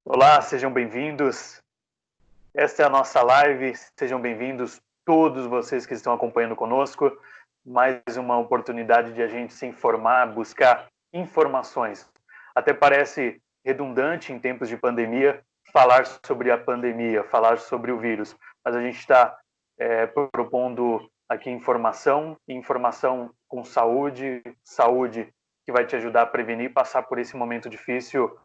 Olá, sejam bem-vindos. Esta é a nossa live. Sejam bem-vindos todos vocês que estão acompanhando conosco. Mais uma oportunidade de a gente se informar, buscar informações. Até parece redundante em tempos de pandemia falar sobre a pandemia, falar sobre o vírus, mas a gente está propondo aqui informação com saúde, saúde que vai te ajudar a prevenir e passar por esse momento difícil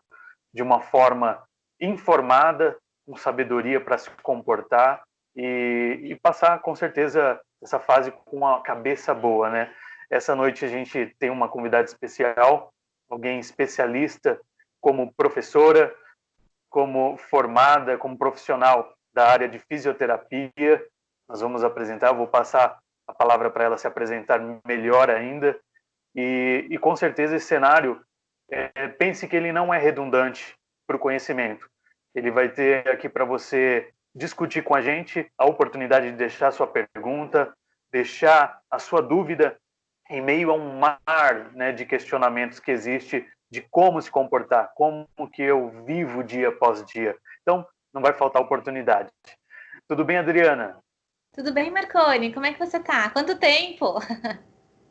de uma forma informada, com sabedoria para se comportar e passar, com certeza, essa fase com a cabeça boa, né? Essa noite a gente tem uma convidada especial, alguém especialista, como professora, como formada, como profissional da área de fisioterapia. Nós vamos apresentar, vou passar a palavra para ela se apresentar melhor ainda. E com certeza esse cenário, pense que ele não é redundante para o conhecimento. Ele vai ter aqui para você discutir com a gente, a oportunidade de deixar sua pergunta, deixar a sua dúvida em meio a um mar, né, de questionamentos que existe de como se comportar, como que eu vivo dia após dia. Então, não vai faltar oportunidade. Tudo bem, Adriana? Tudo bem, Marconi? Como é que você tá? Quanto tempo?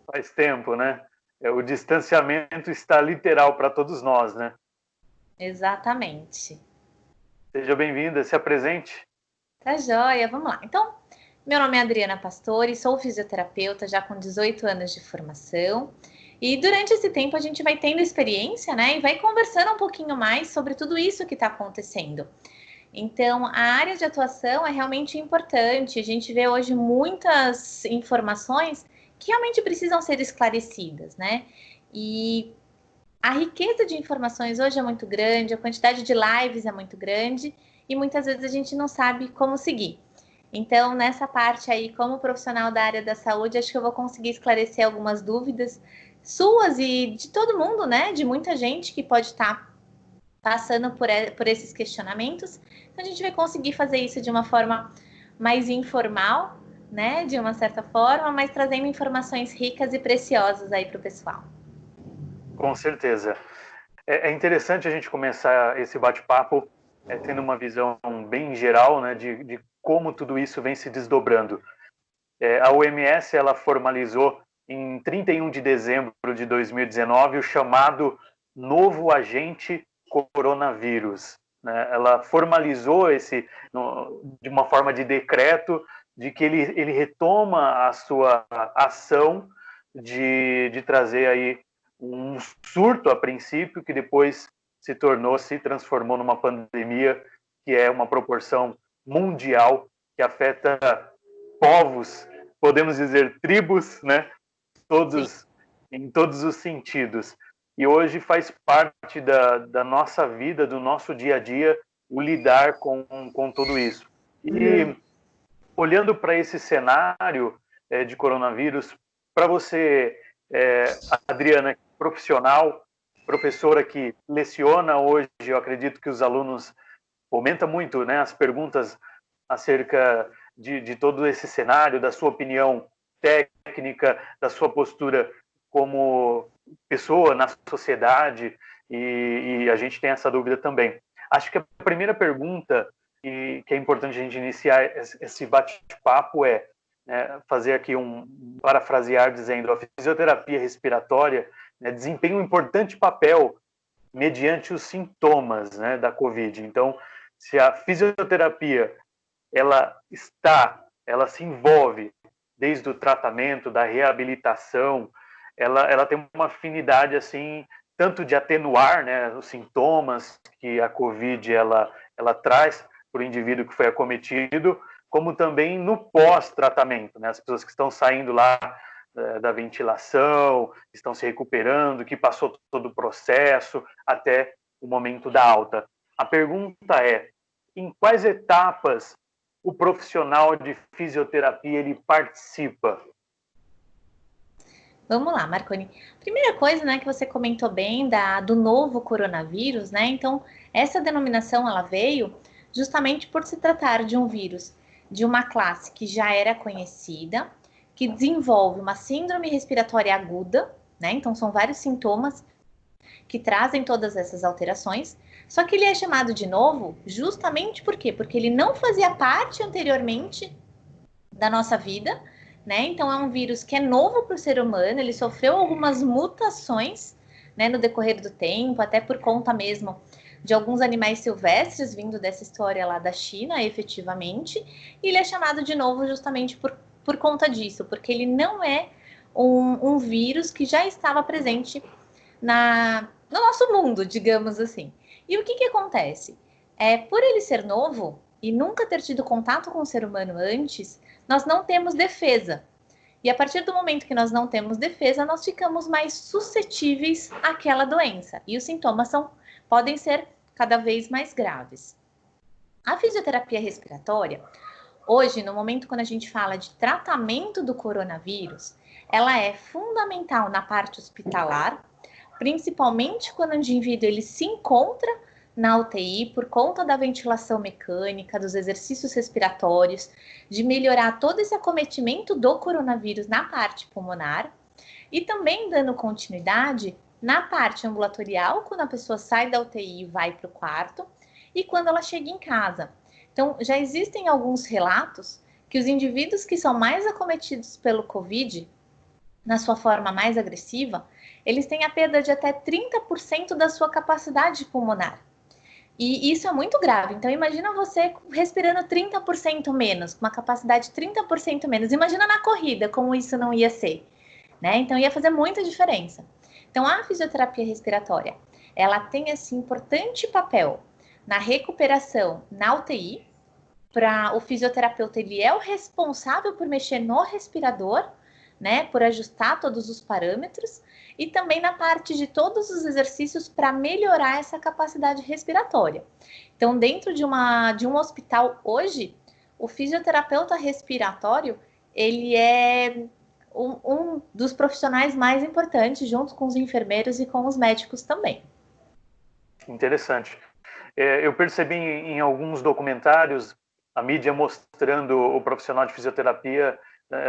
Faz tempo, né? O distanciamento está literal para todos nós, né? Exatamente. Seja bem-vinda, se apresente. Tá joia, vamos lá. Então, meu nome é Adriana Pastore, sou fisioterapeuta já com 18 anos de formação. E durante esse tempo a gente vai tendo experiência, né? E vai conversando um pouquinho mais sobre tudo isso que está acontecendo. Então, a área de atuação é realmente importante. A gente vê hoje muitas informações que realmente precisam ser esclarecidas, né? E a riqueza de informações hoje é muito grande, a quantidade de lives é muito grande e muitas vezes a gente não sabe como seguir. Então, nessa parte aí, como profissional da área da saúde, acho que eu vou conseguir esclarecer algumas dúvidas suas e de todo mundo, né? De muita gente que pode estar passando por esses questionamentos. Então, a gente vai conseguir fazer isso de uma forma mais informal, né? De uma certa forma, mas trazendo informações ricas e preciosas aí para o pessoal. Com certeza. É interessante a gente começar esse bate-papo tendo uma visão bem geral, né, de como tudo isso vem se desdobrando. A OMS ela formalizou em 31 de dezembro de 2019 o chamado novo agente coronavírus. Né? Ela formalizou de uma forma de decreto de que ele retoma a sua ação de trazer aí um surto a princípio, que depois se transformou numa pandemia que é uma proporção mundial, que afeta povos, podemos dizer tribos, né? Sim. Todos, em todos os sentidos. E hoje faz parte da nossa vida, do nosso dia a dia, o lidar com tudo isso. E olhando para esse cenário de coronavírus, para você, Adriana, profissional, professora que leciona hoje, eu acredito que os alunos comenta muito, né, as perguntas acerca de todo esse cenário, da sua opinião técnica, da sua postura como pessoa na sociedade, e a gente tem essa dúvida também. Acho que a primeira pergunta que é importante a gente iniciar esse bate-papo fazer aqui parafrasear dizendo: a fisioterapia respiratória, né, desempenha um importante papel mediante os sintomas, né, da COVID. Então, se a fisioterapia ela se envolve desde o tratamento, da reabilitação, ela tem uma afinidade assim tanto de atenuar, né, os sintomas que a COVID ela traz para o indivíduo que foi acometido, como também no pós-tratamento, né, as pessoas que estão saindo lá da ventilação, estão se recuperando, que passou todo o processo até o momento da alta. A pergunta é: em quais etapas o profissional de fisioterapia ele participa? Vamos lá, Marconi. Primeira coisa, né, que você comentou bem do novo coronavírus, né? Então, essa denominação ela veio justamente por se tratar de um vírus de uma classe que já era conhecida, que desenvolve uma síndrome respiratória aguda, né? Então, são vários sintomas que trazem todas essas alterações, Só que ele é chamado de novo justamente por quê? Porque ele não fazia parte anteriormente da nossa vida, né? Então é um vírus que é novo para o ser humano, ele sofreu algumas mutações, né, no decorrer do tempo, até por conta mesmo de alguns animais silvestres vindo dessa história lá da China, efetivamente, e ele é chamado de novo justamente por conta disso, porque ele não é um vírus que já estava presente no nosso mundo, digamos assim. E o que acontece? Por ele ser novo e nunca ter tido contato com o ser humano antes, nós não temos defesa. E a partir do momento que nós não temos defesa, nós ficamos mais suscetíveis àquela doença. E os sintomas podem ser cada vez mais graves. A fisioterapia respiratória, hoje, no momento quando a gente fala de tratamento do coronavírus, ela é fundamental na parte hospitalar, principalmente quando o indivíduo ele se encontra na UTI por conta da ventilação mecânica, dos exercícios respiratórios, de melhorar todo esse acometimento do coronavírus na parte pulmonar e também dando continuidade na parte ambulatorial, quando a pessoa sai da UTI e vai para o quarto e quando ela chega em casa. Então, já existem alguns relatos que os indivíduos que são mais acometidos pelo Covid, na sua forma mais agressiva, eles têm a perda de até 30% da sua capacidade pulmonar. E isso é muito grave. Então, imagina você respirando 30% menos, com uma capacidade 30% menos. Imagina na corrida como isso não ia ser, né? Então, ia fazer muita diferença. Então, a fisioterapia respiratória, ela tem esse importante papel na recuperação na UTI. O fisioterapeuta, ele é o responsável por mexer no respirador, né? Por ajustar todos os parâmetros e também na parte de todos os exercícios para melhorar essa capacidade respiratória. Então, dentro de um hospital hoje, o fisioterapeuta respiratório, ele é um dos profissionais mais importantes, junto com os enfermeiros e com os médicos também. Interessante. Eu percebi em alguns documentários a mídia mostrando o profissional de fisioterapia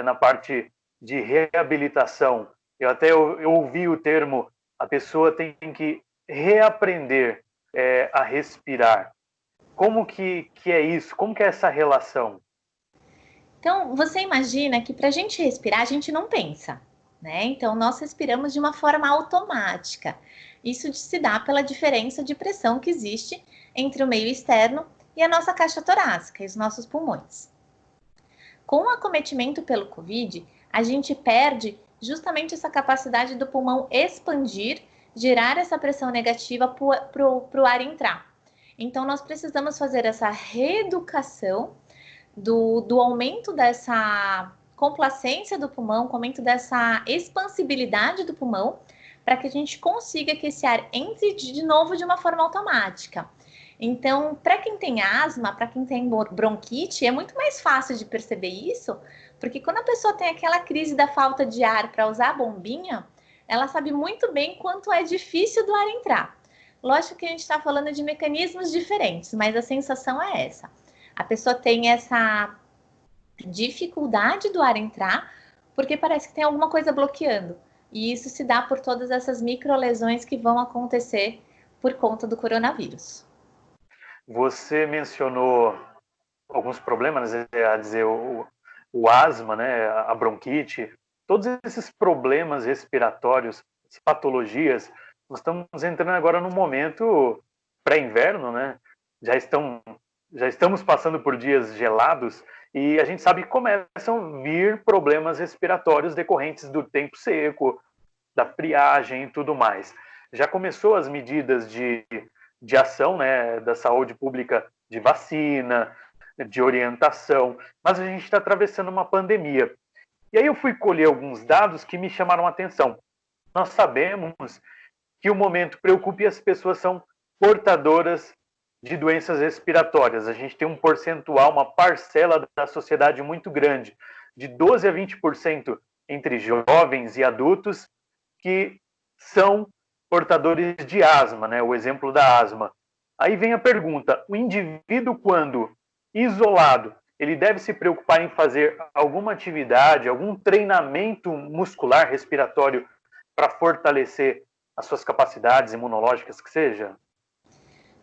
na parte de reabilitação. Eu ouvi o termo, a pessoa tem que reaprender a respirar. Como que é isso? Como que é essa relação? Então, você imagina que para a gente respirar, a gente não pensa, né? Então, nós respiramos de uma forma automática. Isso se dá pela diferença de pressão que existe entre o meio externo e a nossa caixa torácica e os nossos pulmões. Com o acometimento pelo Covid, a gente perde justamente essa capacidade do pulmão expandir, gerar essa pressão negativa para o ar entrar. Então, nós precisamos fazer essa reeducação do aumento dessa complacência do pulmão, com o aumento dessa expansibilidade do pulmão, para que a gente consiga que esse ar entre de novo de uma forma automática. Então, para quem tem asma, para quem tem bronquite, é muito mais fácil de perceber isso, porque quando a pessoa tem aquela crise da falta de ar para usar a bombinha, ela sabe muito bem quanto é difícil do ar entrar. Lógico que a gente está falando de mecanismos diferentes, mas a sensação é essa. A pessoa tem essa dificuldade do ar entrar, porque parece que tem alguma coisa bloqueando. E isso se dá por todas essas microlesões que vão acontecer por conta do coronavírus. Você mencionou alguns problemas, a dizer, o asma, né, a bronquite, todos esses problemas respiratórios, as patologias, nós estamos entrando agora num momento pré-inverno, né? Já estamos passando por dias gelados e a gente sabe que começam a vir problemas respiratórios decorrentes do tempo seco, da friagem e tudo mais. Já começou as medidas de ação, né, da saúde pública, de vacina, de orientação, mas a gente está atravessando uma pandemia. E aí eu fui colher alguns dados que me chamaram a atenção. Nós sabemos que o momento preocupa e as pessoas são portadoras de doenças respiratórias. A gente tem um percentual, uma parcela da sociedade muito grande, de 12 a 20% entre jovens e adultos, que são portadores de asma, né? O exemplo da asma. Aí vem a pergunta: o indivíduo, quando isolado, ele deve se preocupar em fazer alguma atividade, algum treinamento muscular, respiratório, para fortalecer as suas capacidades imunológicas, que seja?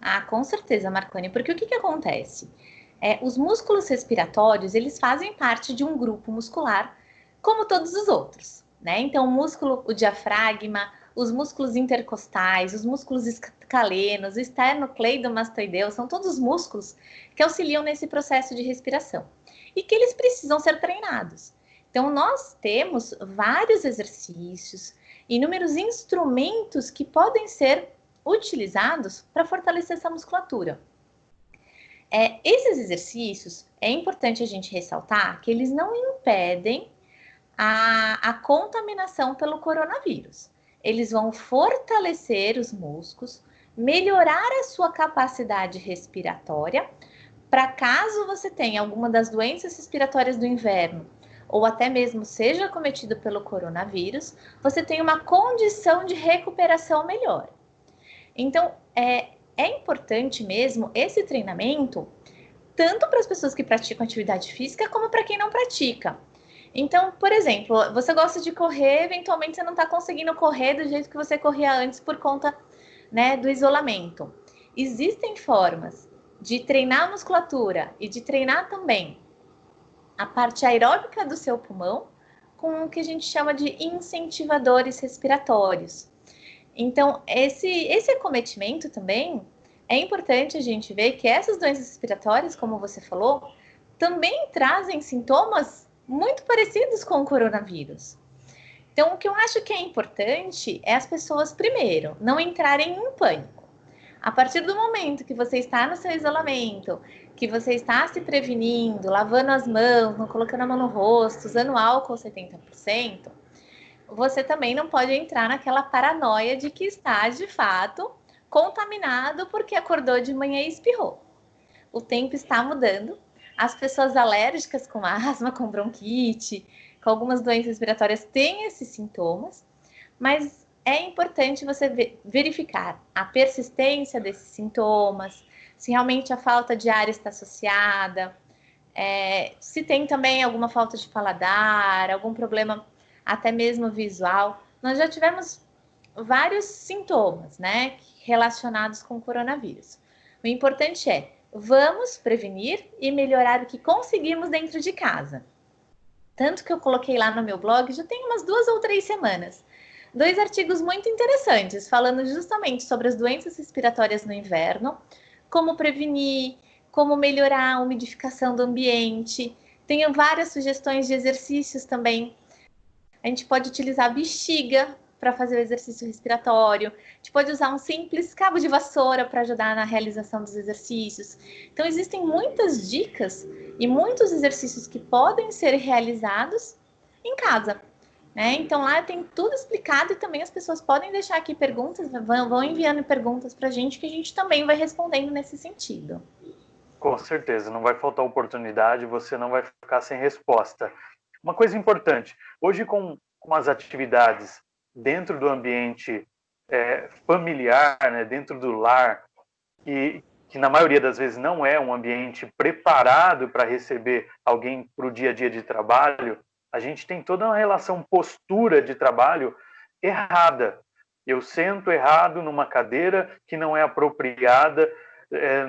Ah, com certeza, Marconi, porque o que acontece? Os músculos respiratórios, eles fazem parte de um grupo muscular, como todos os outros, né? Então, o músculo, o diafragma, os músculos intercostais, os músculos escalenos, o esternocleidomastoideu, são todos músculos que auxiliam nesse processo de respiração e que eles precisam ser treinados. Então, nós temos vários exercícios, inúmeros instrumentos que podem ser utilizados para fortalecer essa musculatura. Esses exercícios, é importante a gente ressaltar que eles não impedem a contaminação pelo coronavírus. Eles vão fortalecer os músculos, melhorar a sua capacidade respiratória, para caso você tenha alguma das doenças respiratórias do inverno, ou até mesmo seja acometido pelo coronavírus, você tem uma condição de recuperação melhor. Então, é importante mesmo esse treinamento, tanto para as pessoas que praticam atividade física, como para quem não pratica. Então, por exemplo, você gosta de correr, eventualmente você não está conseguindo correr do jeito que você corria antes por conta, né, do isolamento. Existem formas de treinar a musculatura e de treinar também a parte aeróbica do seu pulmão com o que a gente chama de incentivadores respiratórios. Então, esse acometimento também é importante a gente ver que essas doenças respiratórias, como você falou, também trazem sintomas muito parecidos com o coronavírus. Então, o que eu acho que é importante é as pessoas, primeiro, não entrarem em pânico. A partir do momento que você está no seu isolamento, que você está se prevenindo, lavando as mãos, não colocando a mão no rosto, usando álcool 70%, você também não pode entrar naquela paranoia de que está, de fato, contaminado porque acordou de manhã e espirrou. O tempo está mudando. As pessoas alérgicas com asma, com bronquite, com algumas doenças respiratórias têm esses sintomas, mas é importante você verificar a persistência desses sintomas, se realmente a falta de ar está associada, se tem também alguma falta de paladar, algum problema até mesmo visual. Nós já tivemos vários sintomas, né, relacionados com o coronavírus. O importante é, vamos prevenir e melhorar o que conseguimos dentro de casa. Tanto que eu coloquei lá no meu blog, já tem umas 2 ou 3 semanas, 2 artigos muito interessantes, falando justamente sobre as doenças respiratórias no inverno, como prevenir, como melhorar a umidificação do ambiente. Tenho várias sugestões de exercícios também. A gente pode utilizar a bexiga para fazer o exercício respiratório. A gente pode usar um simples cabo de vassoura para ajudar na realização dos exercícios. Então, existem muitas dicas e muitos exercícios que podem ser realizados em casa, né? Então, lá tem tudo explicado e também as pessoas podem deixar aqui perguntas, vão enviando perguntas para a gente que a gente também vai respondendo nesse sentido. Com certeza, não vai faltar oportunidade, você não vai ficar sem resposta. Uma coisa importante, hoje com as atividades dentro do ambiente familiar, né, dentro do lar, e que na maioria das vezes não é um ambiente preparado para receber alguém para o dia a dia de trabalho, a gente tem toda uma relação postura de trabalho errada. Eu sento errado numa cadeira que não é apropriada,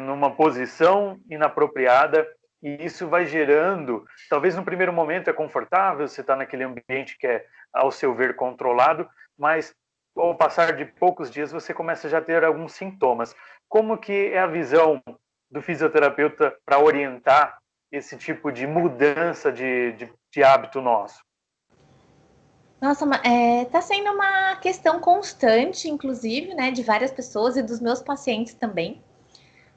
numa posição inapropriada, e isso vai gerando, talvez no primeiro momento é confortável, você está naquele ambiente que é, ao seu ver, controlado, mas ao passar de poucos dias você começa já a ter alguns sintomas. Como que é a visão do fisioterapeuta para orientar esse tipo de mudança de hábito nosso? Nossa, tá sendo uma questão constante, inclusive, né, de várias pessoas e dos meus pacientes também.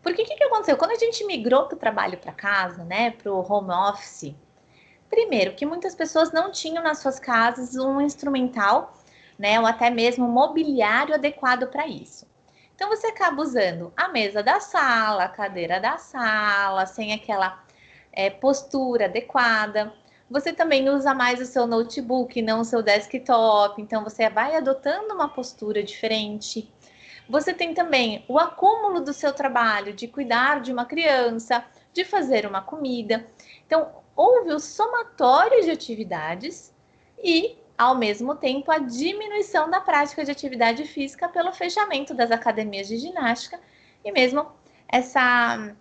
Porque o que aconteceu? Quando a gente migrou para o trabalho para casa, né, para o home office, primeiro, que muitas pessoas não tinham nas suas casas um instrumental, né, ou até mesmo um mobiliário adequado para isso. Então, você acaba usando a mesa da sala, a cadeira da sala, sem aquela postura adequada. Você também usa mais o seu notebook, não o seu desktop, então você vai adotando uma postura diferente. Você tem também o acúmulo do seu trabalho, de cuidar de uma criança, de fazer uma comida. Então, houve o somatório de atividades e, ao mesmo tempo, a diminuição da prática de atividade física pelo fechamento das academias de ginástica e mesmo essa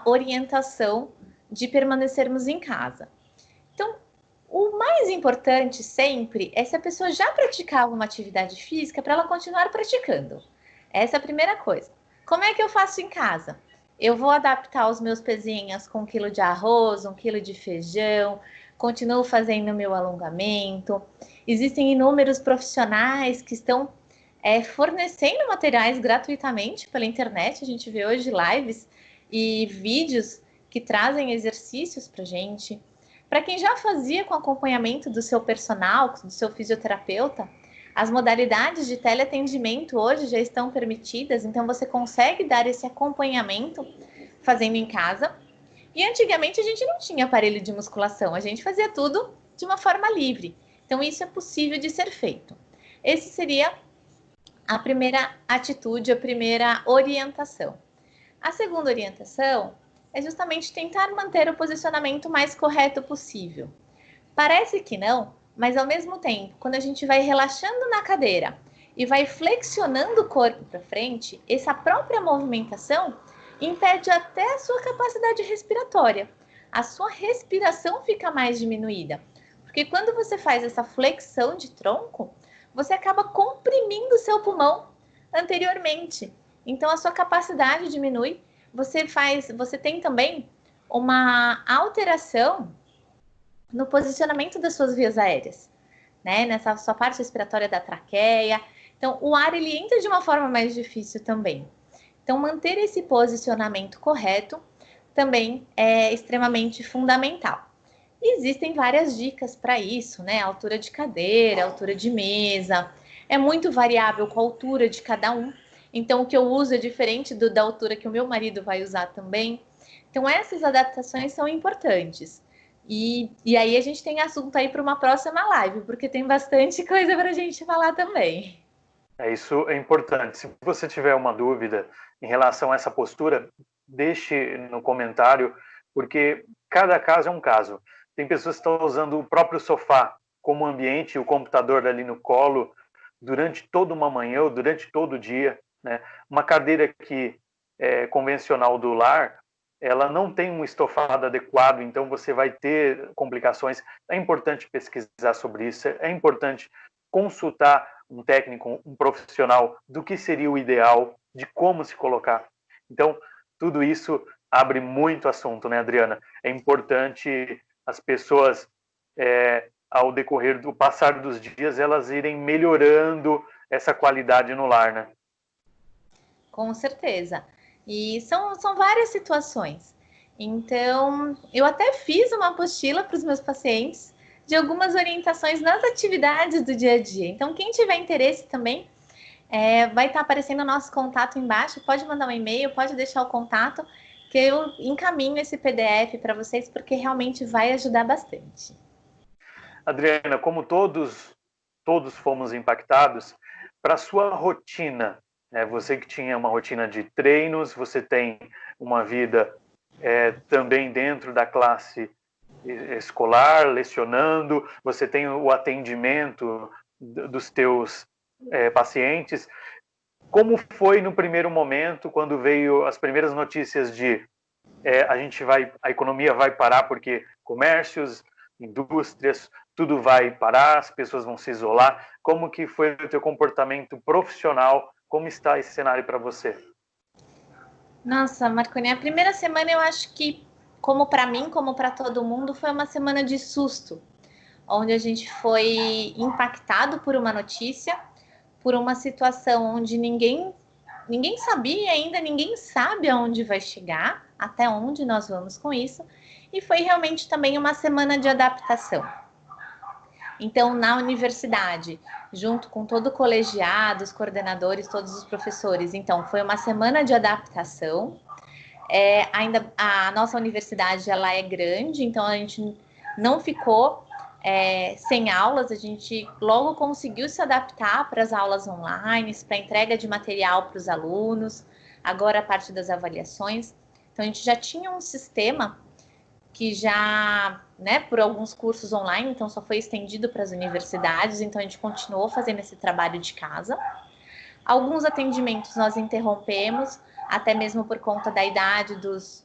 orientação de permanecermos em casa. Então, o mais importante sempre é se a pessoa já praticava uma atividade física para ela continuar praticando. Essa é a primeira coisa. Como é que eu faço em casa? Eu vou adaptar os meus pezinhos com 1 quilo de arroz, 1 quilo de feijão, continuo fazendo meu alongamento. Existem inúmeros profissionais que estão fornecendo materiais gratuitamente pela internet. A gente vê hoje lives e vídeos que trazem exercícios para gente. Para quem já fazia com acompanhamento do seu personal, do seu fisioterapeuta, as modalidades de teleatendimento hoje já estão permitidas, então você consegue dar esse acompanhamento fazendo em casa. E antigamente a gente não tinha aparelho de musculação, a gente fazia tudo de uma forma livre. Então isso é possível de ser feito. Esse seria a primeira atitude, a primeira orientação. A segunda orientação é justamente tentar manter o posicionamento mais correto possível. Parece que não, mas ao mesmo tempo, quando a gente vai relaxando na cadeira e vai flexionando o corpo para frente, essa própria movimentação impede até a sua capacidade respiratória. A sua respiração fica mais diminuída, porque quando você faz essa flexão de tronco, você acaba comprimindo o seu pulmão anteriormente. Então a sua capacidade diminui. Você tem também uma alteração no posicionamento das suas vias aéreas, né? Nessa sua parte respiratória da traqueia. Então, o ar ele entra de uma forma mais difícil também. Então, manter esse posicionamento correto também é extremamente fundamental. E existem várias dicas para isso, né? Altura de cadeira, altura de mesa. É muito variável com a altura de cada um. Então, o que eu uso é diferente da altura que o meu marido vai usar também. Então, essas adaptações são importantes. E aí a gente tem assunto aí para uma próxima live, porque tem bastante coisa para a gente falar também. Isso é importante. Se você tiver uma dúvida em relação a essa postura, deixe no comentário, porque cada caso é um caso. Tem pessoas que estão usando o próprio sofá como ambiente, o computador ali no colo, durante toda uma manhã ou durante todo o dia, né? Uma cadeira que é convencional do lar, ela não tem um estofado adequado, então você vai ter complicações. É importante pesquisar sobre isso, é importante consultar um técnico, um profissional do que seria o ideal, de como se colocar. Então, tudo isso abre muito assunto, né, Adriana? É importante as pessoas, ao decorrer do passar dos dias, elas irem melhorando essa qualidade no lar, né? Com certeza. E são várias situações. Então, eu até fiz uma apostila para os meus pacientes de algumas orientações nas atividades do dia a dia. Então, quem tiver interesse também, vai estar aparecendo o nosso contato embaixo. Pode mandar um e-mail, pode deixar o contato, que eu encaminho esse PDF para vocês, porque realmente vai ajudar bastante. Adriana, como todos fomos impactados, para sua rotina, né? Você que tinha uma rotina de treinos, você tem uma vida também dentro da classe escolar, lecionando, você tem o atendimento dos teus pacientes. Como foi no primeiro momento, quando veio as primeiras notícias de a economia vai parar porque comércios, indústrias, tudo vai parar, as pessoas vão se isolar. Como que foi o teu comportamento profissional? Como está esse cenário para você? Nossa, Marconi, a primeira semana eu acho que, como para mim, como para todo mundo, foi uma semana de susto, onde a gente foi impactado por uma notícia, por uma situação onde ninguém sabia ainda, ninguém sabe aonde vai chegar, até onde nós vamos com isso, e foi realmente também uma semana de adaptação. Então, na universidade, junto com todo o colegiado, os coordenadores, todos os professores, então, foi uma semana de adaptação. Ainda a nossa universidade, ela é grande, então a gente não ficou sem aulas, a gente logo conseguiu se adaptar para as aulas online, para a entrega de material para os alunos, agora a parte das avaliações. Então, a gente já tinha um sistema que já, né, por alguns cursos online, então só foi estendido para as universidades, então a gente continuou fazendo esse trabalho de casa. Alguns atendimentos nós interrompemos, até mesmo por conta da idade dos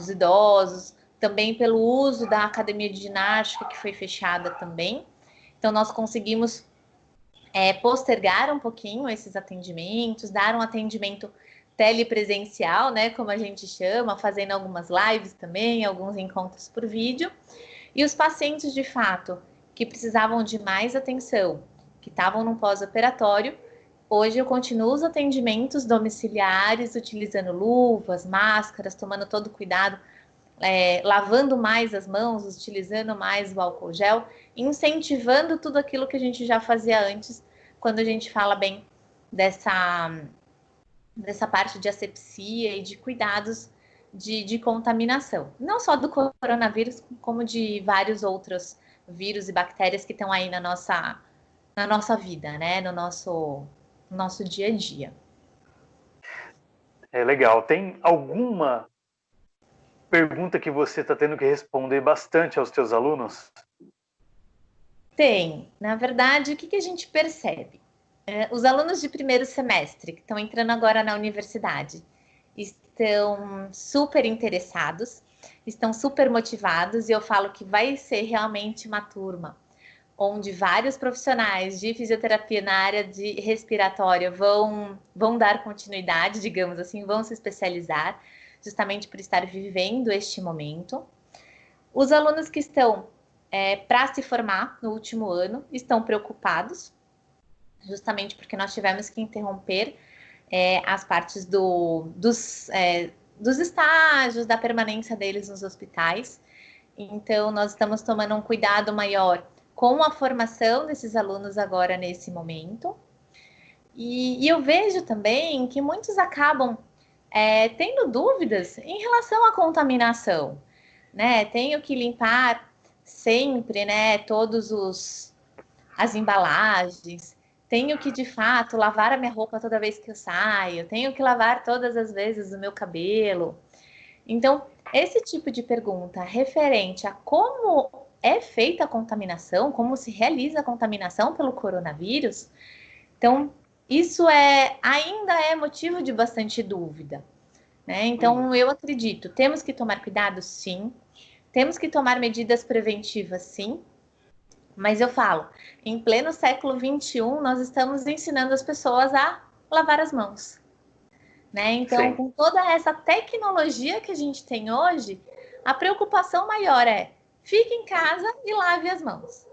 idosos, também pelo uso da academia de ginástica, que foi fechada também. Então, nós conseguimos postergar um pouquinho esses atendimentos, dar um atendimento telepresencial, né, como a gente chama, fazendo algumas lives também, alguns encontros por vídeo. E os pacientes, de fato, que precisavam de mais atenção, que estavam no pós-operatório, hoje eu continuo os atendimentos domiciliares, utilizando luvas, máscaras, tomando todo cuidado, lavando mais as mãos, utilizando mais o álcool gel, incentivando tudo aquilo que a gente já fazia antes, quando a gente fala bem dessa parte de asepsia e de cuidados de contaminação. Não só do coronavírus, como de vários outros vírus e bactérias que estão aí na nossa vida, né? No nosso dia a dia. É legal. Tem alguma pergunta que você está tendo que responder bastante aos teus alunos? Tem. Na verdade, o que a gente percebe? Os alunos de primeiro semestre, que estão entrando agora na universidade, estão super interessados, estão super motivados, e eu falo que vai ser realmente uma turma onde vários profissionais de fisioterapia na área de respiratória vão dar continuidade, digamos assim, vão se especializar, justamente por estar vivendo este momento. Os alunos que estão para se formar no último ano estão preocupados, justamente porque nós tivemos que interromper as partes dos estágios, da permanência deles nos hospitais. Então, nós estamos tomando um cuidado maior com a formação desses alunos agora nesse momento. E eu vejo também que muitos acabam tendo dúvidas em relação à contaminação, né? Tenho que limpar sempre, né, as embalagens, tenho que, de fato, lavar a minha roupa toda vez que eu saio, tenho que lavar todas as vezes o meu cabelo. Então, esse tipo de pergunta referente a como é feita a contaminação, como se realiza a contaminação pelo coronavírus, então, isso ainda é motivo de bastante dúvida, né? Então, eu acredito, temos que tomar cuidado, sim, temos que tomar medidas preventivas, sim, mas eu falo, em pleno século XXI, nós estamos ensinando as pessoas a lavar as mãos, né? Então, Sim. com toda essa tecnologia que a gente tem hoje, a preocupação maior é fique em casa e lave as mãos,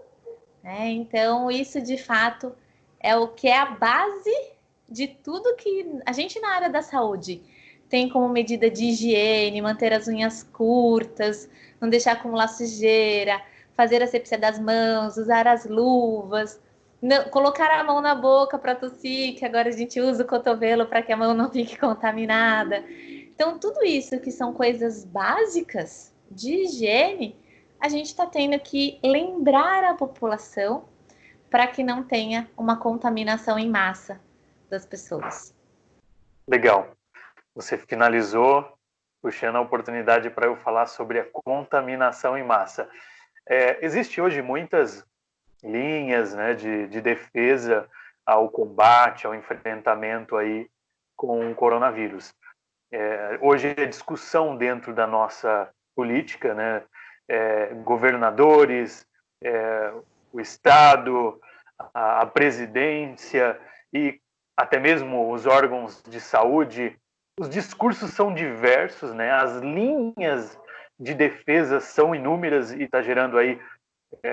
né? Então, isso de fato é o que é a base de tudo que a gente na área da saúde tem como medida de higiene, manter as unhas curtas, não deixar acumular sujeira, fazer a asepsia das mãos, usar as luvas, não, colocar a mão na boca para tossir, que agora a gente usa o cotovelo para que a mão não fique contaminada. Então, tudo isso que são coisas básicas de higiene, a gente está tendo que lembrar a população para que não tenha uma contaminação em massa das pessoas. Legal. Você finalizou puxando a oportunidade para eu falar sobre a contaminação em massa. Existe hoje muitas linhas, né, de defesa ao combate, ao enfrentamento aí com o coronavírus. Hoje a discussão dentro da nossa política, né, governadores, o Estado, a presidência e até mesmo os órgãos de saúde, os discursos são diversos, né? As linhas de defesa são inúmeras e está gerando aí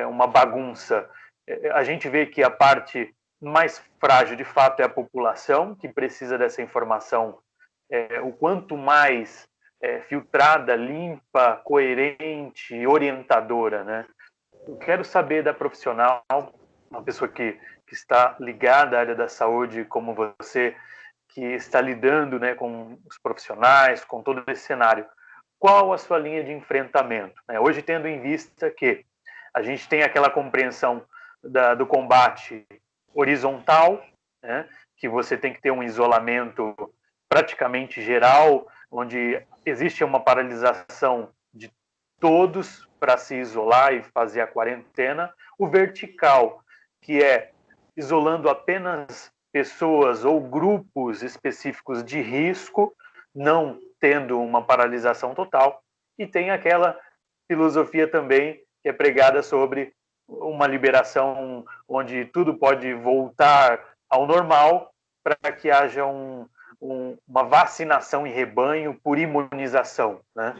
uma bagunça. A gente vê que a parte mais frágil, de fato, é a população, que precisa dessa informação o quanto mais filtrada, limpa, coerente, orientadora, né? Eu quero saber da profissional, uma pessoa que está ligada à área da saúde, como você, que está lidando, né, com os profissionais, com todo esse cenário. Qual a sua linha de enfrentamento? Hoje, tendo em vista que a gente tem aquela compreensão do combate horizontal, né, que você tem que ter um isolamento praticamente geral, onde existe uma paralisação de todos para se isolar e fazer a quarentena, o vertical, que é isolando apenas pessoas ou grupos específicos de risco, não tendo uma paralisação total, e tem aquela filosofia também que é pregada sobre uma liberação onde tudo pode voltar ao normal para que haja uma vacinação em rebanho por imunização, né?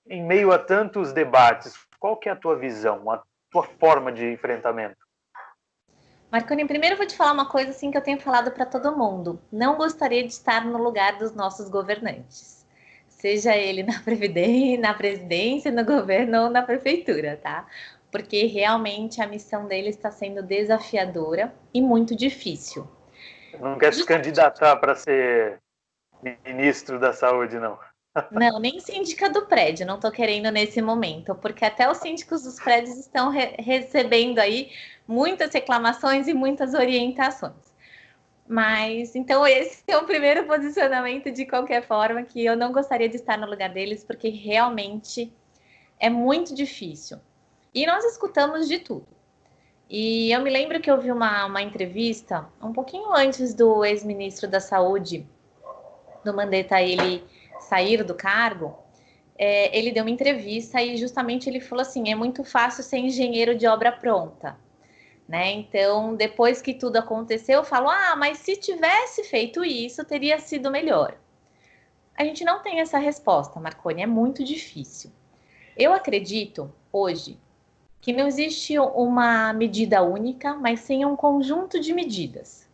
Em meio a tantos debates, qual que é a tua visão, a tua forma de enfrentamento? Marconi, primeiro eu vou te falar uma coisa assim que eu tenho falado para todo mundo. Não gostaria de estar no lugar dos nossos governantes. Seja ele na presidência, no governo ou na prefeitura, tá? Porque realmente a missão dele está sendo desafiadora e muito difícil. Não quer se candidatar para ser ministro da saúde, não? Não, nem síndica do prédio, não estou querendo nesse momento, porque até os síndicos dos prédios estão recebendo aí muitas reclamações e muitas orientações. Mas, então, esse é o primeiro posicionamento, de qualquer forma, que eu não gostaria de estar no lugar deles, porque realmente é muito difícil. E nós escutamos de tudo. E eu me lembro que eu vi uma entrevista, um pouquinho antes do ex-ministro da Saúde, do Mandetta, ele sair do cargo, ele deu uma entrevista e justamente ele falou assim, é muito fácil ser engenheiro de obra pronta. Né? Então, depois que tudo aconteceu, eu falo, mas se tivesse feito isso, teria sido melhor. A gente não tem essa resposta, Marconi, é muito difícil. Eu acredito, hoje, que não existe uma medida única, mas sim um conjunto de medidas.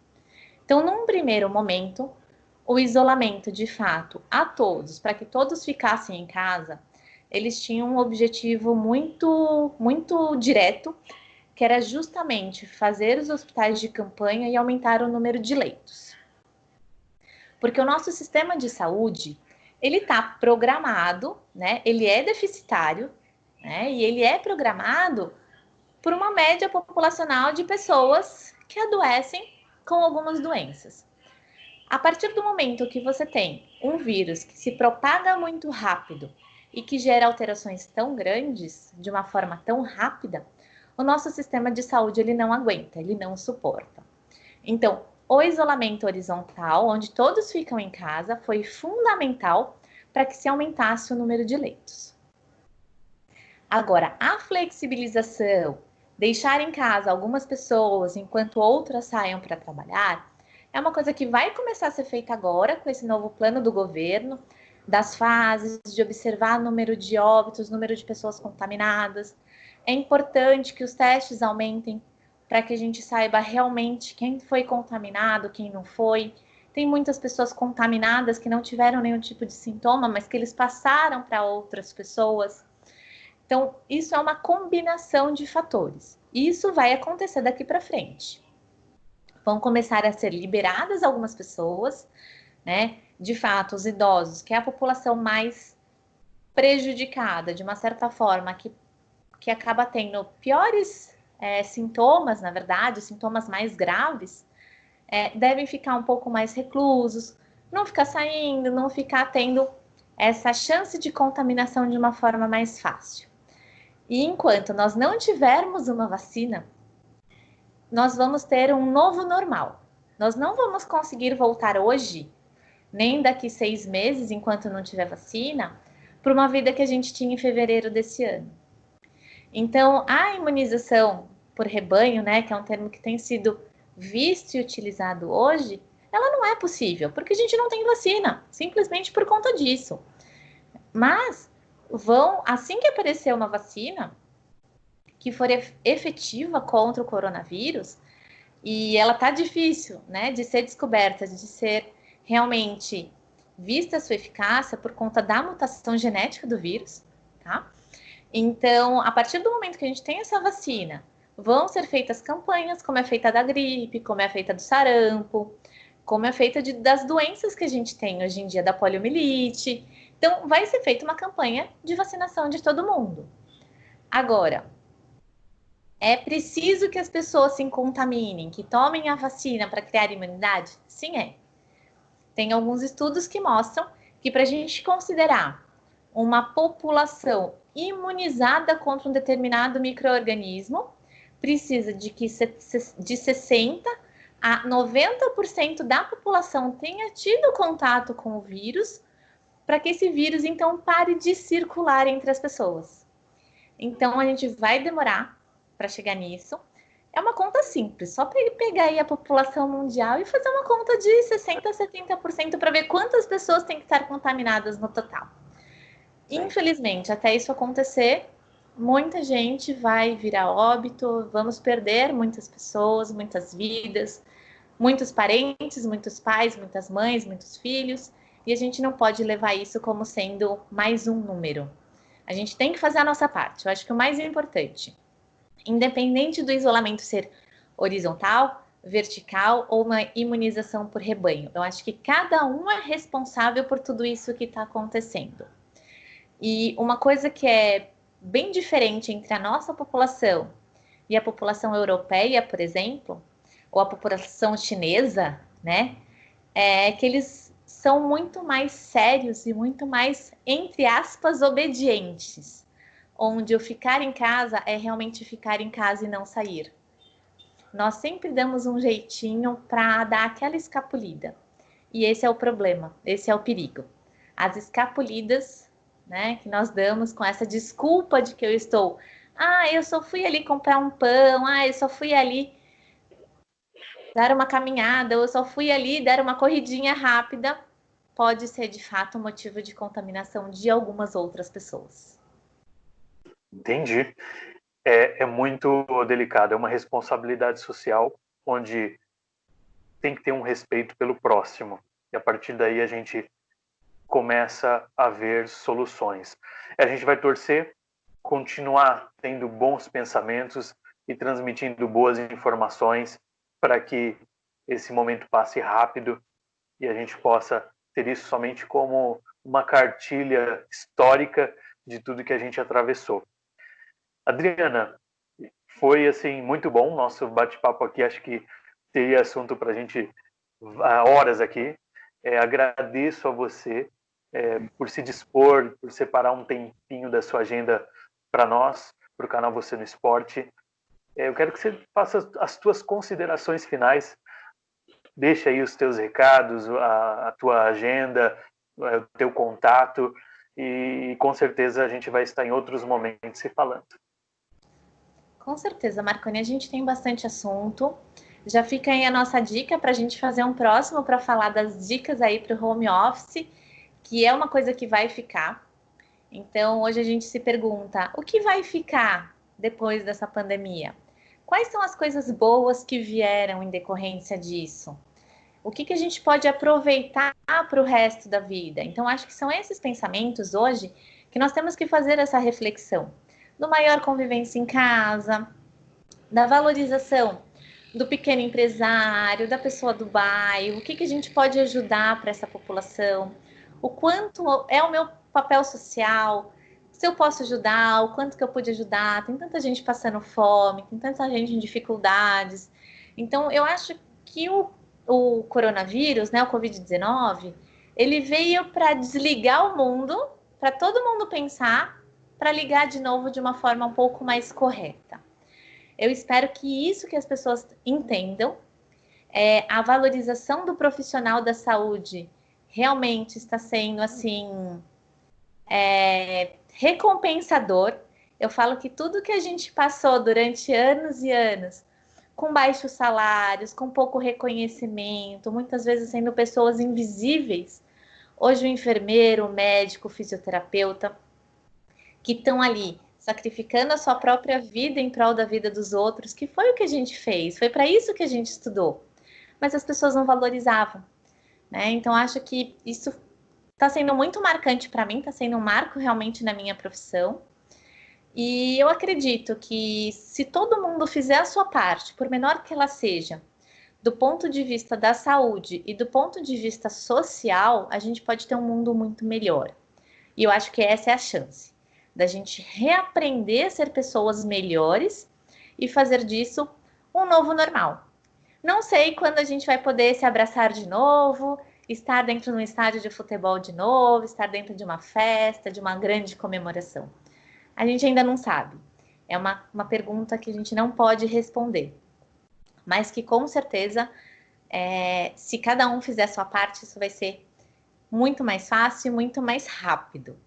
Então, num primeiro momento, o isolamento, de fato, a todos, para que todos ficassem em casa, eles tinham um objetivo muito, muito direto, que era justamente fazer os hospitais de campanha e aumentar o número de leitos. Porque o nosso sistema de saúde, ele está programado, né? Ele é deficitário, né? E ele é programado por uma média populacional de pessoas que adoecem com algumas doenças. A partir do momento que você tem um vírus que se propaga muito rápido e que gera alterações tão grandes, de uma forma tão rápida, o nosso sistema de saúde ele não aguenta, ele não suporta. Então, o isolamento horizontal, onde todos ficam em casa, foi fundamental para que se aumentasse o número de leitos. Agora, a flexibilização, deixar em casa algumas pessoas enquanto outras saiam para trabalhar, é uma coisa que vai começar a ser feita agora com esse novo plano do governo, das fases, de observar o número de óbitos, número de pessoas contaminadas. É importante que os testes aumentem para que a gente saiba realmente quem foi contaminado, quem não foi. Tem muitas pessoas contaminadas que não tiveram nenhum tipo de sintoma, mas que eles passaram para outras pessoas. Então, isso é uma combinação de fatores. E isso vai acontecer daqui para frente. Vão começar a ser liberadas algumas pessoas, né? De fato, os idosos, que é a população mais prejudicada, de uma certa forma, que acaba tendo piores sintomas, na verdade, sintomas mais graves, devem ficar um pouco mais reclusos, não ficar saindo, não ficar tendo essa chance de contaminação de uma forma mais fácil. E enquanto nós não tivermos uma vacina, nós vamos ter um novo normal. Nós não vamos conseguir voltar hoje, nem daqui 6 meses, enquanto não tiver vacina, para uma vida que a gente tinha em fevereiro desse ano. Então, a imunização por rebanho, né, que é um termo que tem sido visto e utilizado hoje, ela não é possível, porque a gente não tem vacina, simplesmente por conta disso. Mas assim que aparecer uma vacina que for efetiva contra o coronavírus, e ela tá difícil, né, de ser descoberta, de ser realmente vista a sua eficácia por conta da mutação genética do vírus, tá? Então, a partir do momento que a gente tem essa vacina, vão ser feitas campanhas, como é feita da gripe, como é feita do sarampo, como é feita das doenças que a gente tem hoje em dia, da poliomielite. Então, vai ser feita uma campanha de vacinação de todo mundo. Agora, é preciso que as pessoas se contaminem, que tomem a vacina para criar imunidade? Sim, é. Tem alguns estudos que mostram que para a gente considerar uma população imunizada contra um determinado micro-organismo, precisa de 60 a 90% da população tenha tido contato com o vírus, para que esse vírus, então, pare de circular entre as pessoas. Então, a gente vai demorar para chegar nisso. É uma conta simples, só para pegar aí a população mundial e fazer uma conta de 60% a 70% para ver quantas pessoas têm que estar contaminadas no total. Infelizmente, até isso acontecer, muita gente vai virar óbito, vamos perder muitas pessoas, muitas vidas, muitos parentes, muitos pais, muitas mães, muitos filhos, e a gente não pode levar isso como sendo mais um número. A gente tem que fazer a nossa parte. Eu acho que o mais importante, independente do isolamento ser horizontal, vertical ou uma imunização por rebanho, eu acho que cada um é responsável por tudo isso que está acontecendo. E uma coisa que é bem diferente entre a nossa população e a população europeia, por exemplo, ou a população chinesa, né, é que eles são muito mais sérios e muito mais, entre aspas, obedientes, onde o ficar em casa é realmente ficar em casa e não sair. Nós sempre damos um jeitinho para dar aquela escapulida. E esse é o problema, esse é o perigo. As escapulidas, né, que nós damos com essa desculpa de que eu só fui ali comprar um pão, eu só fui ali dar uma caminhada, eu só fui ali dar uma corridinha rápida, pode ser de fato um motivo de contaminação de algumas outras pessoas. Entendi. É muito delicado, é uma responsabilidade social onde tem que ter um respeito pelo próximo. E a partir daí a gente começa a ver soluções. A gente vai torcer, continuar tendo bons pensamentos e transmitindo boas informações para que esse momento passe rápido e a gente possa ter isso somente como uma cartilha histórica de tudo que a gente atravessou. Adriana, foi assim muito bom o nosso bate-papo aqui. Acho que teria assunto para a gente horas aqui. Agradeço a você por se dispor, por separar um tempinho da sua agenda para nós, para o canal Você no Esporte. Eu quero que você faça as tuas considerações finais. Deixa aí os teus recados, a tua agenda, o teu contato e com certeza a gente vai estar em outros momentos se falando. Com certeza, Marconi, a gente tem bastante assunto. Já fica aí a nossa dica para a gente fazer um próximo para falar das dicas aí para o home office, que é uma coisa que vai ficar. Então, hoje a gente se pergunta, o que vai ficar depois dessa pandemia? Quais são as coisas boas que vieram em decorrência disso? O que a gente pode aproveitar para o resto da vida? Então, acho que são esses pensamentos hoje que nós temos que fazer essa reflexão. Do maior convivência em casa, da valorização do pequeno empresário, da pessoa do bairro, o que a gente pode ajudar para essa população, o quanto é o meu papel social, se eu posso ajudar, o quanto que eu pude ajudar, tem tanta gente passando fome, tem tanta gente em dificuldades. Então, eu acho que o coronavírus, né, o Covid-19, ele veio para desligar o mundo, para todo mundo pensar, para ligar de novo de uma forma um pouco mais correta. Eu espero que isso que as pessoas entendam, a valorização do profissional da saúde realmente está sendo assim recompensador. Eu falo que tudo que a gente passou durante anos e anos, com baixos salários, com pouco reconhecimento, muitas vezes sendo pessoas invisíveis, hoje o enfermeiro, o médico, o fisioterapeuta, que estão ali sacrificando a sua própria vida em prol da vida dos outros, que foi o que a gente fez, foi para isso que a gente estudou. Mas as pessoas não valorizavam, né? Então, acho que isso está sendo muito marcante para mim, está sendo um marco realmente na minha profissão. E eu acredito que se todo mundo fizer a sua parte, por menor que ela seja, do ponto de vista da saúde e do ponto de vista social, a gente pode ter um mundo muito melhor. E eu acho que essa é a chance da gente reaprender a ser pessoas melhores e fazer disso um novo normal. Não sei quando a gente vai poder se abraçar de novo, estar dentro de um estádio de futebol de novo, estar dentro de uma festa, de uma grande comemoração. A gente ainda não sabe. É uma pergunta que a gente não pode responder, mas que com certeza se cada um fizer a sua parte, isso vai ser muito mais fácil e muito mais rápido.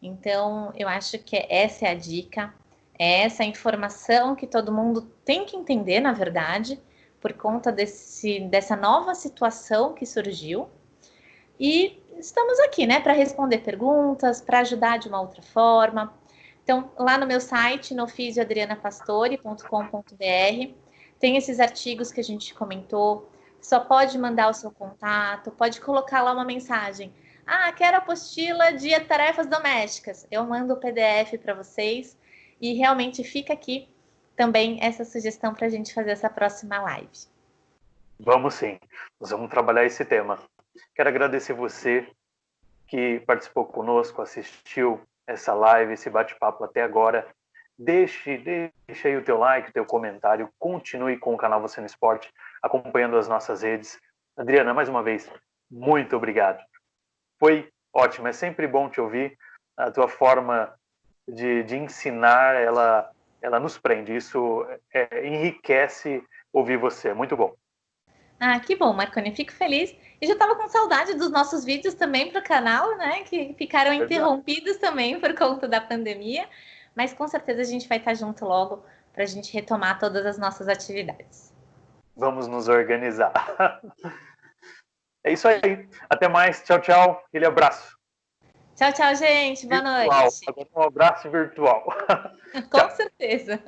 Então, eu acho que essa é a dica, é essa informação que todo mundo tem que entender, na verdade, por conta dessa nova situação que surgiu. E estamos aqui, né, para responder perguntas, para ajudar de uma outra forma. Então, lá no meu site, no fisioadrianapastori.com.br, tem esses artigos que a gente comentou. Só pode mandar o seu contato, pode colocar lá uma mensagem. Ah, quero apostila de tarefas domésticas. Eu mando o PDF para vocês e realmente fica aqui também essa sugestão para a gente fazer essa próxima live. Vamos sim, nós vamos trabalhar esse tema. Quero agradecer você que participou conosco, assistiu essa live, esse bate-papo até agora. Deixe aí o teu like, o teu comentário, continue com o canal Você no Esporte, acompanhando as nossas redes. Adriana, mais uma vez, muito obrigado. Foi ótimo, é sempre bom te ouvir. A tua forma de ensinar, ela nos prende. Isso enriquece ouvir você. É muito bom. Ah, que bom, Marconi. Fico feliz. E já estava com saudade dos nossos vídeos também para o canal, né? Que ficaram interrompidos também por conta da pandemia. Mas com certeza a gente vai estar junto logo para a gente retomar todas as nossas atividades. Vamos nos organizar. É isso aí. Até mais. Tchau, tchau. Aquele abraço. Tchau, tchau, gente. Boa Virtual. noite. Agora um abraço virtual. Com certeza.